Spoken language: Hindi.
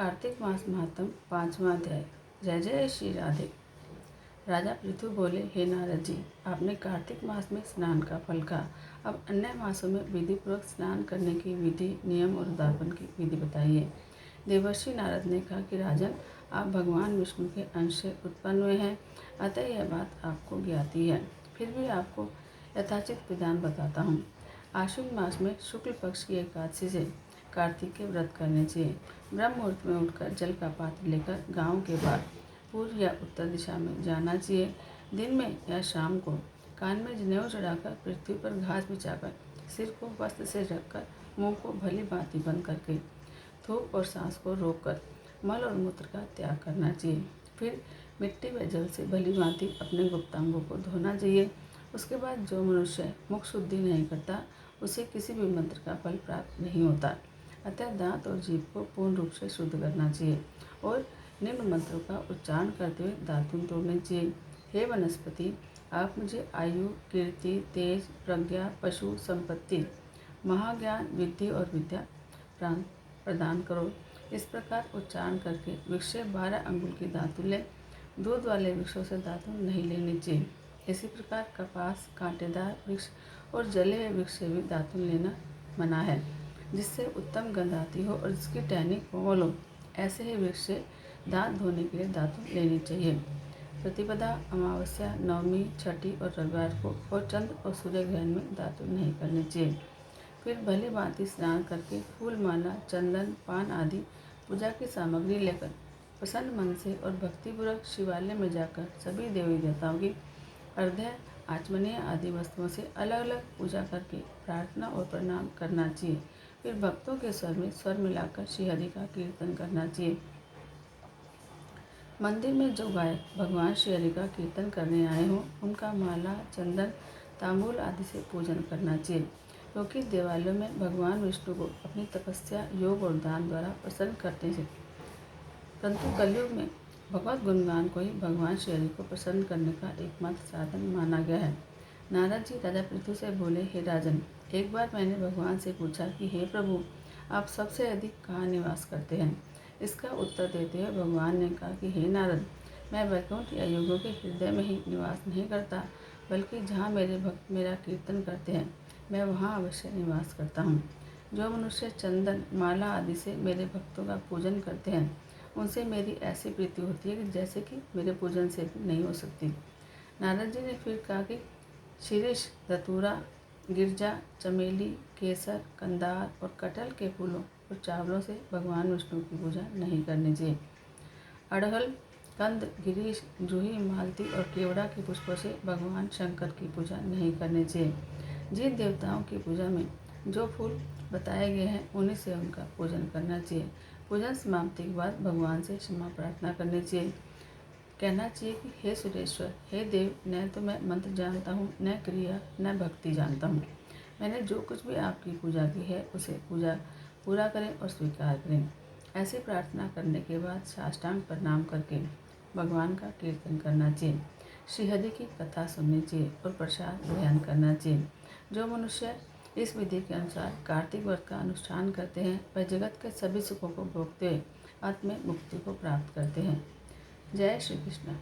कार्तिक मास महात्म 5वां अध्याय। जय जय श्री राधे। राजा पृथु बोले, हे नारद जी, आपने कार्तिक मास में स्नान का फल कहा, अब अन्य मासों में विधि पूर्वक स्नान करने की विधि, नियम और उद्यापन की विधि बताइए। देवर्षि नारद ने कहा कि राजन, आप भगवान विष्णु के अंश से उत्पन्न हुए हैं, अतः यह बात आपको ज्ञाती है। फिर भी आपको यथाचित विधान बताता हूँ। आश्विन मास में शुक्ल पक्ष की एकादशी से कार्तिक के व्रत करने चाहिए। ब्रह्म मुहूर्त में उठकर जल का पात्र लेकर गांव के बाहर पूर्व या उत्तर दिशा में जाना चाहिए। दिन में या शाम को कान में जनेऊ चढ़ाकर, पृथ्वी पर घास बिछाकर, सिर को वस्त्र से ढककर, मुंह को भली भांति बंद करके, थूक और सांस को रोककर मल और मूत्र का त्याग करना चाहिए। फिर मिट्टी व जल से भली भांति अपने गुप्तांगों को धोना चाहिए। उसके बाद जो मनुष्य मुख शुद्धि नहीं करता, उसे किसी भी मंत्र का फल प्राप्त नहीं होता। अतः दांत और जीभ को पूर्ण रूप से शुद्ध करना चाहिए और निम्न मंत्रों का उच्चारण करते हुए दातुन तोड़ने चाहिए। हे वनस्पति, आप मुझे आयु, कीर्ति, तेज, प्रज्ञा, पशु, संपत्ति, महाज्ञान, विद्धि और विद्या प्रदान करो। इस प्रकार उच्चारण करके वृक्ष से 12 अंगुल की दातुन ले। दूध वाले वृक्षों से दातुन नहीं लेनी चाहिए। इसी प्रकार कपास, कांटेदार वृक्ष और जले हुए वृक्ष से भी दातुन लेना मना है, जिससे उत्तम गंध आती हो और जिसकी टहनी कोमल हो। ऐसे ही वृक्ष से दांत धोने के लिए दातुन लेनी चाहिए। प्रतिपदा, अमावस्या, नवमी, छठी और रविवार को और चंद्र और सूर्य ग्रहण में दातुन नहीं करनी चाहिए। फिर भली भांति स्नान करके फूल माला, चंदन, पान आदि पूजा की सामग्री लेकर प्रसन्न मन से और भक्तिपूर्वक शिवालय में जाकर सभी देवी देवताओं की अर्घ्य, आचमनीय आदि वस्तुओं से अलग अलग पूजा करके प्रार्थना और प्रणाम करना चाहिए। फिर भक्तों के स्वर में स्वर मिलाकर श्री हरि का कीर्तन करना चाहिए। मंदिर में जो गायक भगवान श्री हरि का कीर्तन करने आए हों, उनका माला, चंदन, तांबूल आदि से पूजन करना चाहिए, क्योंकि देवालयों में भगवान विष्णु को अपनी तपस्या, योग और दान द्वारा प्रसन्न करते हैं। परंतु कलयुग में भगवत गुणगान को ही भगवान श्री हरि को प्रसन्न करने का एकमात्र साधन माना गया है। नारद जी राजा पृथु से बोले, हे राजन, एक बार मैंने भगवान से पूछा कि हे प्रभु, आप सबसे अधिक कहाँ निवास करते हैं। इसका उत्तर देते हुए भगवान ने कहा कि हे नारद, मैं वैकुंठ या योगों के हृदय में ही निवास नहीं करता, बल्कि जहाँ मेरे भक्त मेरा कीर्तन करते हैं, मैं वहाँ अवश्य निवास करता हूँ। जो मनुष्य चंदन, माला आदि से मेरे भक्तों का पूजन करते हैं, उनसे मेरी ऐसी प्रीति होती है कि जैसे कि मेरे पूजन से भी नहीं हो सकती। नारद जी ने फिर कहा कि शीरीष, धतूरा, गिरजा, चमेली, केसर, कंदार और कटहल के फूलों और चावलों से भगवान विष्णु की पूजा नहीं करनी चाहिए। अड़हल, कंद, गिरीश, जूही, मालती और केवड़ा के पुष्पों से भगवान शंकर की पूजा नहीं करनी चाहिए। जिन देवताओं की पूजा में जो फूल बताए गए हैं, उन्हीं से उनका पूजन करना चाहिए। पूजन समाप्ति के बाद भगवान से क्षमा प्रार्थना करनी चाहिए। कहना चाहिए कि हे सुरेश्वर, हे देव, न तो मैं मंत्र जानता हूँ, न क्रिया, न भक्ति जानता हूँ। मैंने जो कुछ भी आपकी पूजा की है, उसे पूजा पूरा करें और स्वीकार करें। ऐसी प्रार्थना करने के बाद साष्टांग प्रणाम करके भगवान का कीर्तन करना चाहिए, श्रीहरि की कथा सुननी चाहिए और प्रसाद ग्रहण करना चाहिए। जो मनुष्य इस विधि के अनुसार कार्तिक व्रत का अनुष्ठान करते हैं, वह जगत के सभी सुखों को भोगते हुए अंत में मुक्ति को प्राप्त करते हैं। जय श्री कृष्ण।